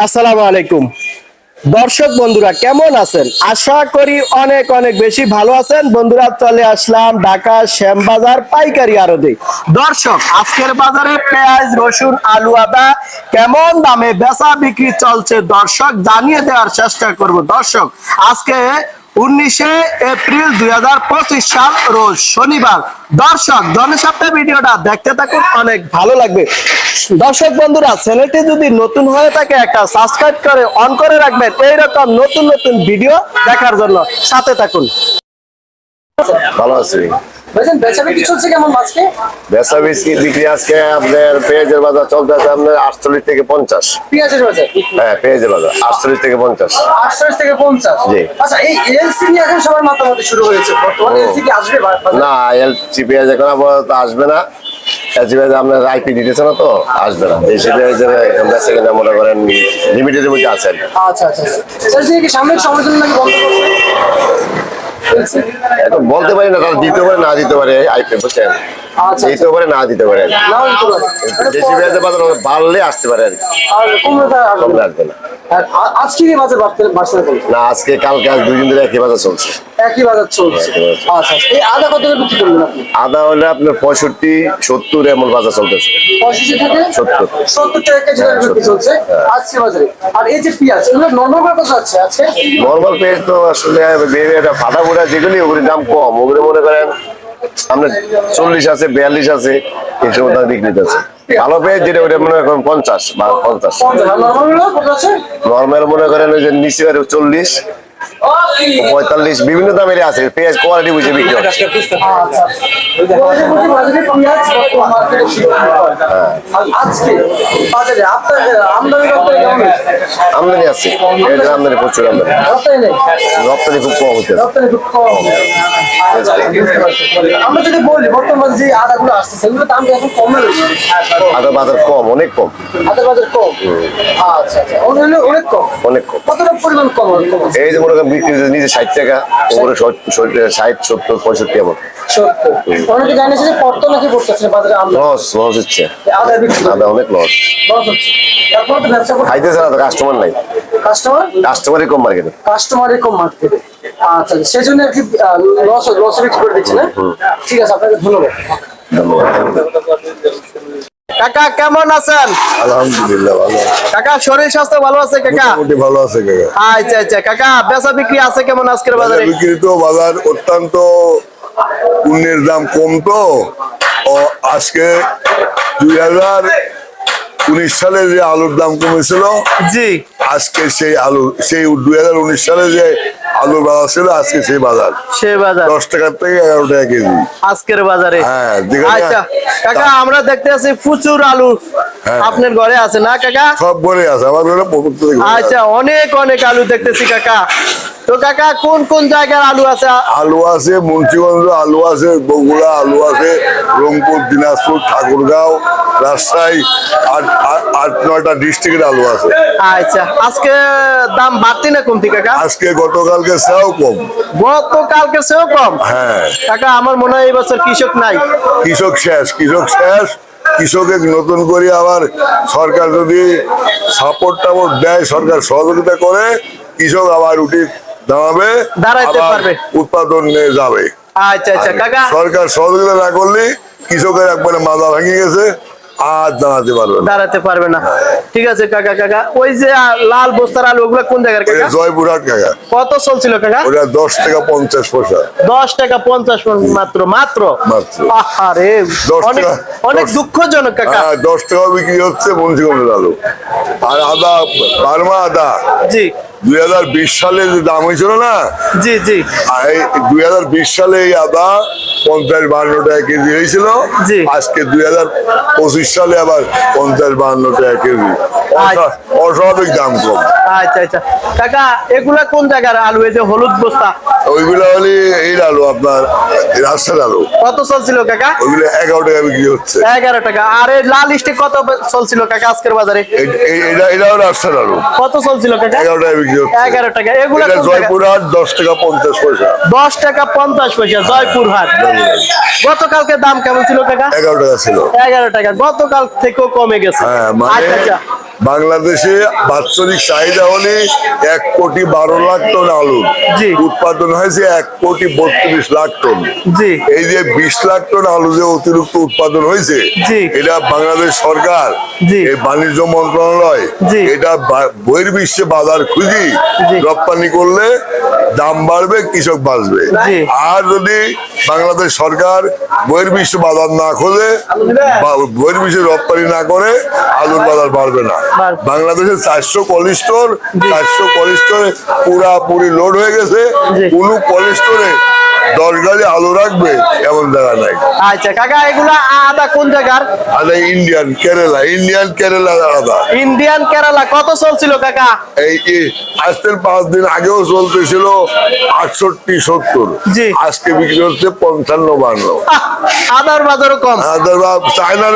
আসসালামু আলাইকুম দর্শক বন্ধুরা, কেমন আছেন? আশা করি অনেক অনেক বেশি ভালো আছেন। বন্ধুরা, চলে আসলাম ঢাকা শ্যামবাজার পাইকারি আড়তে। দর্শক, আজকের বাজারে পেঁয়াজ, রসুন, আলু, আদা কেমন দামে বেচা বিক্রি চলছে দর্শক জানিয়ে দেওয়ার চেষ্টা করব। দর্শক, আজকে 19 এপ্রিল 2025 সাল, রোজ শনিবার। দর্শক, জনসপ্তাহ ভিডিওটা দেখতে থাকুন, অনেক ভালো লাগবে। দর্শক বন্ধুরা, চ্যানেলটি যদি নতুন হয়ে থাকে একটা সাবস্ক্রাইব করে অন করে রাখবেন এইরকম নতুন নতুন ভিডিও দেখার জন্য। সাথে থাকুন। ভালো আছি। ভাইজান, বেচা বিক্রি চলছে কেমন আজকে? বেচা বিক্রি আজকে আপনার পেঁয়াজের বাজার চলতেছে আপনার 48 থেকে 50। পেঁয়াজের বাজার? হ্যাঁ, পেঁয়াজের বাজার 48 থেকে 50। 48 থেকে 50। জি। আচ্ছা, এই এলসি নিয়ে এখন সবার মাতামাতি শুরু হয়েছে। বর্তমানে এলসি কি আসবে বাজারে? না, এলসি পেঁয়াজ এখন আপাতত আসবে না। এলসি পেঁয়াজ আপনার আইপি দিতেছে না, তো আসবে না। দেশি পেঁয়াজের এখন বেচা কিনা মনে করেন লিমিটেডের মধ্যে আছে। আচ্ছা আচ্ছা, এলসি কি সামনের সময়ের জন্য নাকি বন্ধ করবে? এখন বলতে পারি না, তারা দিতে পারে না দিতে পারে। আইপি বুঝছেন, আচ্ছা, দিতে পারে না দিতে পারে। নাও দিতে পারে। দেশি পেঁয়াজের বাজার বাড়লে আসতে পারে আর কি, আর কমলে কমলে আসবে না। আজকে কি বাজার বাড়ছে না? না, আজকে কালকে আজ 2 দিন ধরে একই বাজার চলছে। একই বাজার চলছে। আচ্ছা, এই আদা কত করে বিক্রি করবেন আপনি? আদা হলে আপনার 65-70 এমন বাজার চলতেছে। 65 থেকে 70 70 টাকা কেজি দরে বিক্রি চলছে আজকে বাজারে। আর এই যে পেঁয়াজ, এগুলো নরমাল কত আছে আজকে? নরমাল পেঁয়াজ তো আসলে ফাটা ফোটা যেগুলি ওগুলির দাম কম। ওগুলো মনে করেন আপনার 40 আছে, 42 আছে, এই সব দাম বিক্রি আছে। ভালো পেঁয়াজ যেটা ওটা মনে করেন 50 বা 50। নরমাল কত আছে? নরমাল মনে করেন ওই যে নিচে 40, 45 বিভিন্ন দামের আছে। পেঁয়াজ কোয়ালিটি বুঝে বিক্রি হয়। আমদানি আছে, পেঁয়াজের আমদানি প্রচুর। আমদানি রপ্তানি খুব কম হচ্ছে। আমরা যদি বলি বর্তমানে যে আদাগুলো আসছে সেগুলো দাম এখন কমে রয়েছে। আদার বাজার কম, অনেক কম। আদার বাজার কম? আচ্ছা আচ্ছা, অনেক কম। অনেক কম। কতটা পরিমাণ কম? এই যে মনে করেন বিক্রি নিজে 60 টাকা, ওপরে 60, 70, 65 এমন। অনেকে জানিয়েছে যে কত নাকি পড়তেছে বাজারে লস হচ্ছে। আদা বিক্রি আদা অনেক লস হচ্ছে। তারপর তো ব্যবসা খাইতেছে না, তো কাস্টমার নাই। কাস্টমারই কম মার্কেটে। কাস্টমারের কম মার্কেটে। আচ্ছা, সেই জন্য আর কি লস বিক্রি করে দিচ্ছে না? ঠিক আছে, আপনাকে ধন্যবাদ। কাকা কেমন আছেন? আলহামদুলিল্লাহ ভালো। কাকা শরীর স্বাস্থ্য ভালো আছে কাকা? মোটামুটি ভালো আছে কাকা। আচ্ছা আচ্ছা কাকা, বেচা বিক্রি আছে কেমন আজকের বাজারে? বিক্রি তো বাজার অত্যন্ত পণ্যের দাম কম, তো আজকে 2019 সালে যে আলুর দাম কমেছিল, জি, আজকে সেই 2019 সালে যে আলুর বাজার ছিল, আজকে সেই বাজার সে বাজার 10 টাকা থেকে 11 টাকা কেজি আজকের বাজারে। হ্যাঁ, আচ্ছা কাকা, আমরা দেখতে আছি প্রচুর আলু আপনার ঘরে আছে না কাকা? সব ঘরে আছে আমার ঘরে। আচ্ছা, অনেক অনেক আলু দেখতেছি কাকা। তো কাকা, কোন কোন জায়গার আলু আছে? আলু আছে মুন্সিগঞ্জ, আলু আছে বগুড়া, আলু আছে রংপুর, দিনাজপুর, ঠাকুরগাঁও, রাজশাহী, 8-9টা ডিস্ট্রিক্টের আলু আছে। আচ্ছা, আজকে দাম বাড়তি না কমতি কাকা? আজকে গতকালকে সেও কম। গতকালকে সেও কম? হ্যাঁ কাকা, আমার মনে হয় এই বছর কৃষক নাই। কৃষক শেষ। কৃষকের নতুন করে আবার সরকার যদি সাপোর্ট দেয়, সরকার সহযোগিতা করে, কৃষক আবার দাঁড়াতে পারবে, উৎপাদন নিয়ে যাবে। আচ্ছা আচ্ছা কাকা, সরকার সহযোগিতা না করলে কৃষকের একবারে মাজা ভেঙে গেছে, আর দাঁড়াতে পারবে না। ঠিক আছে কাকা। কাকা, ওই যে লাল বস্তার আলু, ওগুলো কোন জায়গার কাকা? জয়পুরহাট কাকা। কত চলছিল কাকা? ওটা 10 টাকা 50 পয়সা। 10 টাকা 50 মাত্র? আরে অনেক দুঃখজনক কাকা। 10 টাকা বিক্রি হচ্ছে মুন্সিগঞ্জের আলু। আর আদা, বার্মা আদা, জি, 2020 সালে যে দাম হয়েছিল না, জি জি, 2020 সালে এই আদা 50-52 টাকা কেজি হয়েছিল। আজকে 2025 সালে আবার 50-52 টাকা কেজি। অস্বাভাবিক দাম কম। আচ্ছা আচ্ছা কাকা, এগুলা কোন জায়গার আলু? এই যে হলুদ বস্তা, ওইগুলা হলে এই আলু আপনার রাজশাহীর আলু। কত চলছিল কাকা? ওইগুলো 11 টাকা বিক্রি হচ্ছে। 11 টাকা। আর এই লাল স্টিক কত চলছিল কাকা আজকের বাজারে? এটাও রাজশাহীর আলু। কত চলছিল কাকা? 11 টাকা বিক্রি হচ্ছে। 11 টাকা। এগুলা জয়পুরহাট 10 টাকা 50 পয়সা। 10 টাকা 50 পয়সা জয়পুরহাট। গতকালকে দাম কেমন ছিল কাকা? 11 টাকা ছিল। 11 টাকা। গতকাল থেকেও কমে গেছে। হ্যাঁ, মানে আচ্ছা আচ্ছা, বাংলাদেশে বাৎসরিক চাহিদা হলে 1,12,00,000 টন আলুর জি। উৎপাদন হয়েছে 1,32,00,000 টন। জি। এই যে 20 লাখ টন আলু যে অতিরিক্ত উৎপাদন হয়েছে, জি। এটা বাংলাদেশ সরকার, জি। এই বাণিজ্য মন্ত্রণালয় জি। এটা বহির্বিশ্বে বাজার খুঁজি জি। রপ্তানি করলে দাম বাড়বে, কৃষক বাঁচবে। জি। আর যদি বাংলাদেশ সরকার বহির্বিশ্ব বাজার না খোঁজে বা বহির্বিশ্বে রপ্তানি না করে, আলুর বাজার বাড়বে না। বাড়বে। বাংলাদেশে 400 কোলেস্টোর, 400 কোলেস্টোরে পুরাপুরি লোড হয়ে গেছে। জি। কোন কোলেস্টোরে 10 গাড়ি আলু রাখবে এমন জায়গা নাই। আচ্ছা কাকা, এগুলা আদা কোন জায়গার? আদা ইন্ডিয়ান কেরালা আদা। ইন্ডিয়ান কেরালা কত চলছিল কাকা? এই আজকের 5 দিন আগেও চলতেছিল 68-70। জি। আজকে বিক্রি হচ্ছে 55-52। আদার বাজারও কম। চায়নার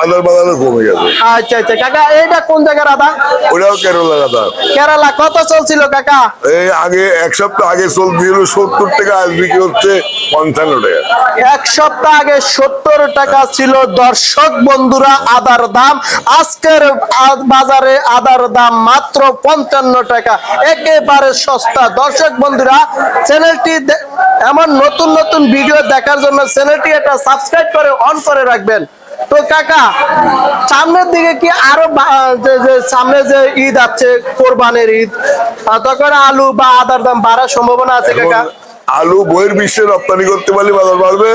আদার বাজারও কমে গেছে। আচ্ছা আচ্ছা কাকা, এইটা কোন জায়গার আদা? ওটাও কেরালার আদা। কেরালা কত চলছিল কাকা? এই আগে 1 সপ্তাহ আগে চলছিল 70 টাকা, আজ বিক্রি হচ্ছে 55 টাকা। 1 সপ্তাহ আগে 70 টাকা ছিল দর্শক বন্ধুরা আদার দাম। আজকের বাজারে আদার দাম মাত্র 55 টাকা, একেবারে সস্তা। দর্শক বন্ধুরা, চ্যানেলটি এমন নতুন নতুন ভিডিও দেখার জন্য চ্যানেলটি এটা সাবস্ক্রাইব করে অন করে রাখবেন। তো কাকা, সামনের দিকে কি আরো যে সামনে যে ঈদ আছে, কোরবানির ঈদ, তখন আলু বা আদার দাম বাড়ার সম্ভাবনা আছে কাকা? আলু বহির্বিশ্বে রপ্তানি করতে পারলে বাজার বাড়বে।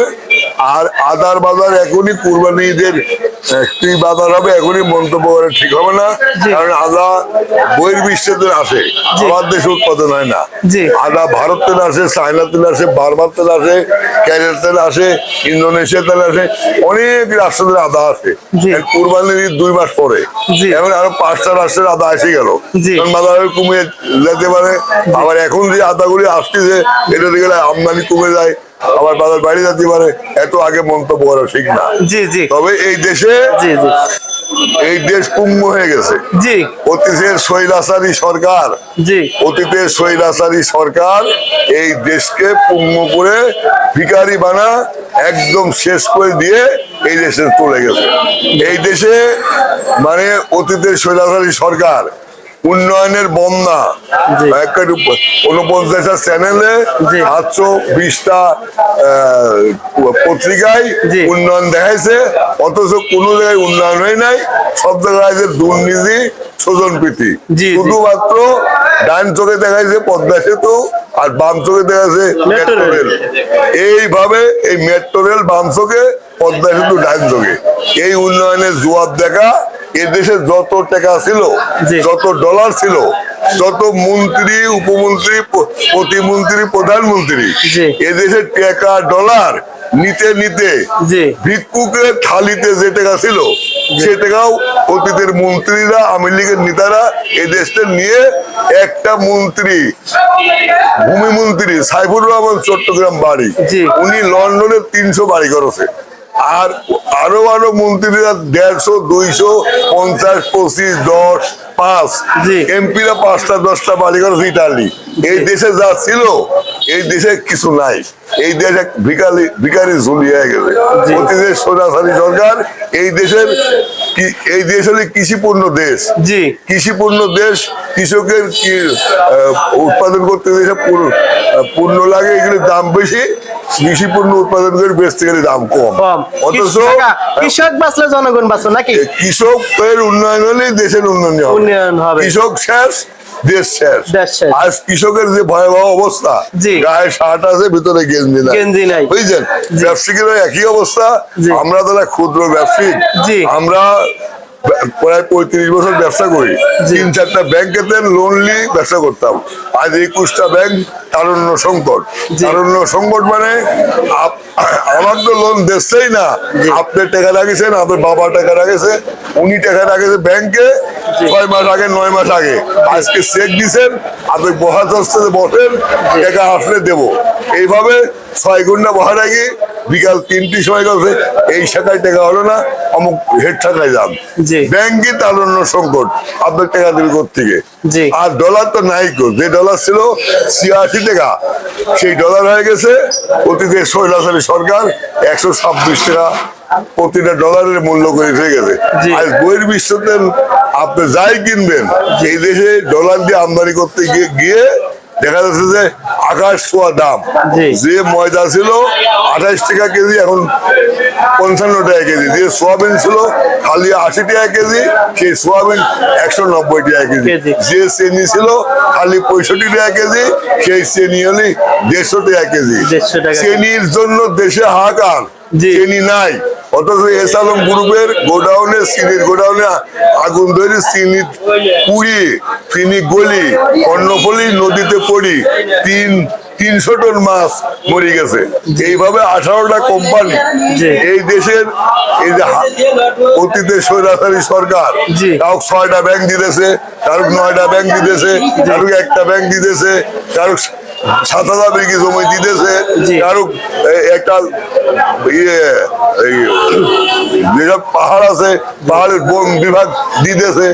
আর আদার বাজার এখনই কুরবানি ঈদের কি বাজার হবে এখনই মন্তব্য করা ঠিক হবে না। জি। কারণ আদা বহির্বিশ্বে আসে, জি। আমার দেশে উৎপাদন হয় না। জি। আদা ভারত থেকে আসে, চায়না থেকে আসে, বার্মা থেকে আসে, ক্যারিয়ার থেকে আসে, ইন্দোনেশিয়া থেকে আসে, অনেক রাষ্ট্র থেকে আদা আসে। জি। কুরবানির ঈদ 2 মাস পরে। জি। এখন আরো 5টা রাষ্ট্রের আদা এসে গেল। জি। কারণ বাজারে কমে যেতে পারে। আবার এখন যে আদাগুলি আসতেছে এটা থেকে আমদানি কমে যায়, আবার বাজার বাইরে যেতে পারে। এত আগে মন্তব্য করা ঠিক না। জি জি তবে এই দেশে জি জি এই দেশ পুঙ্গ হয়ে গেছে। জি অতীতের স্বৈরাচারী সরকার, জি অতীতের স্বৈরাচারী সরকার এই দেশকে পুঙ্গ করে ভিখারি বানা একদম শেষ করে দিয়ে এই দেশে চলে গেছে। এই দেশে মানে অতীতের স্বৈরাচারী সরকার উন্নয়নের বন্যা, জি। 49টা চ্যানেলে জি। 720টা পত্রিকায় জি। উন্নয়ন দেখাইছে, অথচ কোনো জায়গায় উন্নয়ন হয় নাই। সব জায়গায় যে দুর্নীতি, স্বজনপ্রীতি। জি। শুধুমাত্র ডান চোখে দেখাইছে পদ্মা সেতু, আর বাম চোখে দেখাইছে মেট্রো মেট্রো রেল। রেল। এইভাবে এই মেট্রো রেল বাম চোখে, পদ্মা সেতু ডান চোখে। এই উন্নয়নের জোয়ার দেখা এদেশে যত টাকা ছিল, জি। যত ডলার ছিল, যত মন্ত্রী, উপমন্ত্রী, প্রতিমন্ত্রী, প্রধানমন্ত্রী, জি। এদেশে টাকা ডলার নিতে নিতে জি। ভিক্ষুকের থালিতে যে টাকা ছিল সে টাকাও অতীতের মন্ত্রীরা, আওয়ামী লীগের নেতারা এই দেশটা নিয়ে একটা মন্ত্রী, ভূমিমন্ত্রী সাইফুর রহমান চট্টগ্রাম বাড়ি, জি। উনি লন্ডনে 300 বাড়ি করেছে। আর আরো মন্ত্রীরা 150, 200, 50, 25, 10, 5 জি। এমপিরা 5টা 10টা বাড়ি করেছে ইটালি। এই দেশে যা ছিল এই দেশে কিছু নাই। এই দেশ এক ভিখারি ঝুলিয়ে গেছে। অতীতের সরাসরি সরকার এই দেশের এই দেশ হলে কৃষিপূর্ণ দেশ। জি। কৃষিপূর্ণ দেশ, কৃষকের কি উৎপাদন করতে দেশে পূর্ণ লাগে, এগুলির দাম বেশি। কৃষিপূর্ণ উৎপাদন করে বেচতে গেলে দাম কম। কম। অথচ কাকা, কৃষক বাঁচলে জনগণ বাঁচবে নাকি? কৃষকের উন্নয়ন হলে দেশের উন্নয়ন হবে। উন্নয়ন হবে। কৃষক শেষ, দেশ শেষ। দেশ শেষ। আজ কৃষকের যে ভয়াবহ অবস্থা, জি। গায়ে শার্ট আছে ভিতরে গেঞ্জি নাই। বুঝছেন? জি। ব্যবসায়ীরা একই অবস্থা। জি। আমরা যারা ক্ষুদ্র ব্যবসায়ী, জি। আমরা প্রায় 35 বছর ব্যবসা করি। জি। 3-4টা ব্যাংকেতে লোন নিয়ে ব্যবসা করতাম। আজ 21টা ব্যাংক তারুণ্য সংকট। জি। তারুণ্য সংকট মানে আমার তো লোন দিচ্ছেই না। জি। আপনি টাকা রাখেছেন, আপনার বাবা টাকা রাখেছে, উনি টাকা রাখেছে ব্যাংকে 6 মাস আগে, 9 মাস আগে। আজকে চেক দিচ্ছেন, আপনি বসেন, টাকা আসলে দেবো। এইভাবে 6 ঘন্টা বহার আগে বিকাল 3টির সময় গেছে এই শাখায় টাকা হলো না, অমুক হেড শাখায় যান। জি। ব্যাংকে তারুণ্য সংকট, আপনার টাকা দেবে কোথেকে? জি। আর ডলার তো নাই কো, যে ডলার ছিল 86 টাকা সেই ডলার হয়ে গেছে অতীতে স্বৈরাচারী সরকার 126 টাকা প্রতিটা ডলারের মূল্য করে হয়ে গেছে। জি। আর বইয়ের বিশ্বতে আপনি যাই কিনবেন এই দেশে ডলার দিয়ে আমদানি করতে গিয়ে দেখা যাচ্ছে যে আকাশ ছোঁয়া দাম। জি। যে ময়দা ছিল 28 টাকা কেজি এখন 55 টাকা কেজি, যে সোয়াবিন ছিল খালি 80 টাকা কেজি সেই সোয়াবিন 190 টাকা কেজি, কেজি। যে চিনি ছিল খালি 65 টাকা কেজি সেই চিনি হলি 150 টাকা কেজি। 150 টাকা। চিনির জন্য দেশে হাহাকার, জি। চিনি নাই, অথচ এস আলম গ্রুপের গোডাউনে চিনির গোডাউনে আগুন ধরে চিনি পুড়ি চিনি গলি কর্ণফুলী নদীতে পড়ি 300 টন মাছ মরে গেছে। এইভাবে 18টা কোম্পানি জি। এই দেশের এই যে অতীতে স্বৈরাচারী সরকার জি। কারো 6টা ব্যাংক দিতেছে, কারো 9টা ব্যাংক দিতেছে, কারো একটা ব্যাংক দিতেছে, কারো 7,000 বিঘি জমি দিতেছে, জি। কারো একটা যেসব পাহাড় আছে পাহাড়ের বন বিভাগ দিতেছে।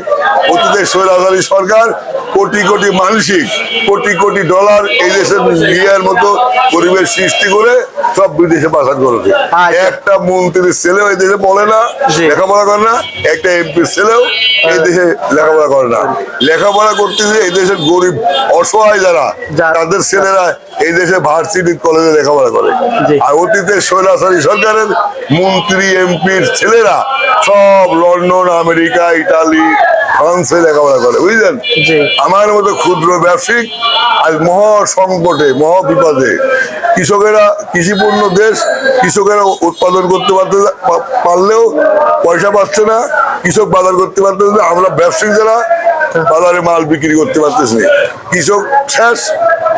অতীতের স্বৈরাচারী সরকার কোটি কোটি মানসিক কোটি কোটি ডলার এই দেশের লিয়ার মতো পরিবেশ সৃষ্টি করে সব বিদেশে পাচার করেছে। আচ্ছা। একটা মন্ত্রীর ছেলেও এই দেশে পড়ে না, জি। লেখাপড়া করে না, একটা এমপির ছেলেও এই দেশে লেখাপড়া করে না। লেখাপড়া করতেছে এই দেশের গরিব অসহায় যারা তাদের ছেলেরা এই দেশে ভার্সিটি কলেজে লেখাপড়া করে। জি। আর অতীতে স্বৈরাচারী সরকারের মন্ত্রী এমপির ছেলেরা সব লন্ডন আমেরিকা ইটালি ফ্রান্সে লেখাপড়া করে, বুঝলেন? জি। আমার মতো ক্ষুদ্র ব্যবসায়িক আজ মহা সংকটে মহা বিপদে। কৃষকেরা কৃষিপূর্ণ দেশ, কৃষকেরা উৎপাদন করতে পারলেও পয়সা পাচ্ছে না, কৃষক বাজার করতে পারতেছে না, আমরা ব্যবসায়িক যারা বাজারে মাল বিক্রি করতে পারতেছি না, কৃষক শেষ,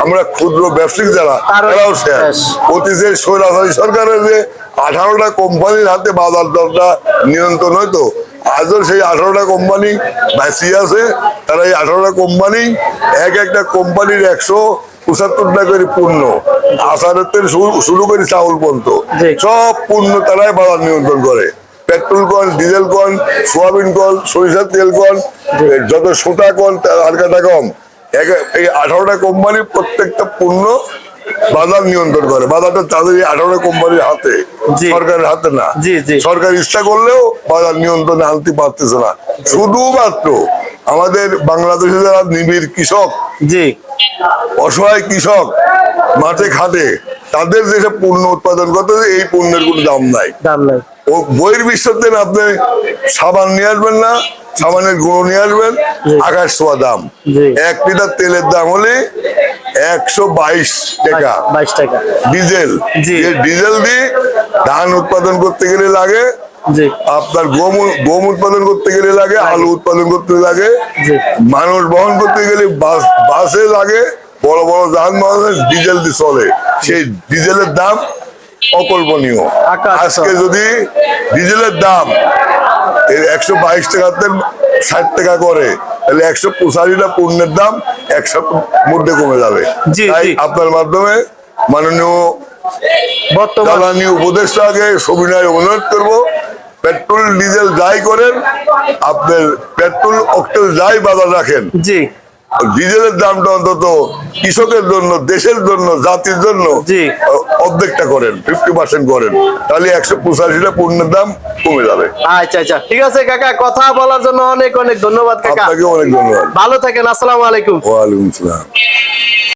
আমরা ক্ষুদ্র ব্যবসায়িক যারা তারাও শেষ। অতীতে স্বৈরাচারী সরকারের যে 18টা কোম্পানির হাতে বাজার দরটা নিয়ন্ত্রণ হয়তো, আজও সেই 18টা কোম্পানি বাঁচি আছে। তারা এই 18টা কোম্পানি একটা কোম্পানির 175 টাকা করে পণ্য, আচারের থেকে শুরু করে চাউল পর্যন্ত সব পণ্য তারাই বাজার নিয়ন্ত্রণ করে। Petrol call, diesel call, soybean call, সরিষার তেল কল, যত সোটা কল আর কাটা কম, এই 18টা কোম্পানির প্রত্যেকটা পণ্য বাজার নিয়ন্ত্রণ করে। বাজারটা তাদের 18টা কোম্পানির হাতে, সরকারের হাতে না। সরকার ইচ্ছা করলেও বাজার নিয়ন্ত্রণে আনতে পারতেছে না। শুধুমাত্র আমাদের বাংলাদেশে যারা নিবিড় কৃষক, অসহায় কৃষক মাঠে খাটে, তাদের যেসব পণ্য উৎপাদন করতে এই পণ্যের কোনো দাম নাই। ও বইয়ের বিশ্বতে আপনি সাবান নিয়ে আসবেন না, সাবানের গুঁড়ো নিয়ে আসবেন, আকাশ ছোঁয়া দাম। 1 লিটার তেলের দাম হলে 122 টাকা। ডিজেল, ডিজেল দিয়ে ধান উৎপাদন করতে গেলে লাগে, আপনার গম উৎপাদন করতে গেলে লাগে, আলু উৎপাদন করতে লাগে, মানুষ বহন করতে গেলে বাসে লাগে, বড় বড় যানবাহন ডিজেল দিয়ে চলে। সেই ডিজেলের দাম অকল্পনীয়। আজকে যদি ডিজেলের দাম 122 টাকাতে 60 টাকা করে, তাহলে 185টা পণ্যের দাম 100 মধ্যে কমে যাবে। তাই আপনার মাধ্যমে মাননীয় জ্বালানি উপদেষ্টাকে সবিনয় অনুরোধ করবো, পেট্রোল ডিজেল যাই করেন, আপনার পেট্রোল অক্টেল যাই বাজার রাখেন, ডিজেলের দামটা অন্তত কৃষকের জন্য, দেশের জন্য, জাতির জন্য অর্ধেকটা করেন, 50% করেন, তাহলে 185টা পণ্যের দাম কমে যাবে। আচ্ছা আচ্ছা, ঠিক আছে কাকা, কথা বলার জন্য অনেক অনেক ধন্যবাদ কাকা। আপনাকে অনেক ধন্যবাদ। ভালো থাকেন, আসসালামু আলাইকুম। ওয়ালাইকুম আসসালাম।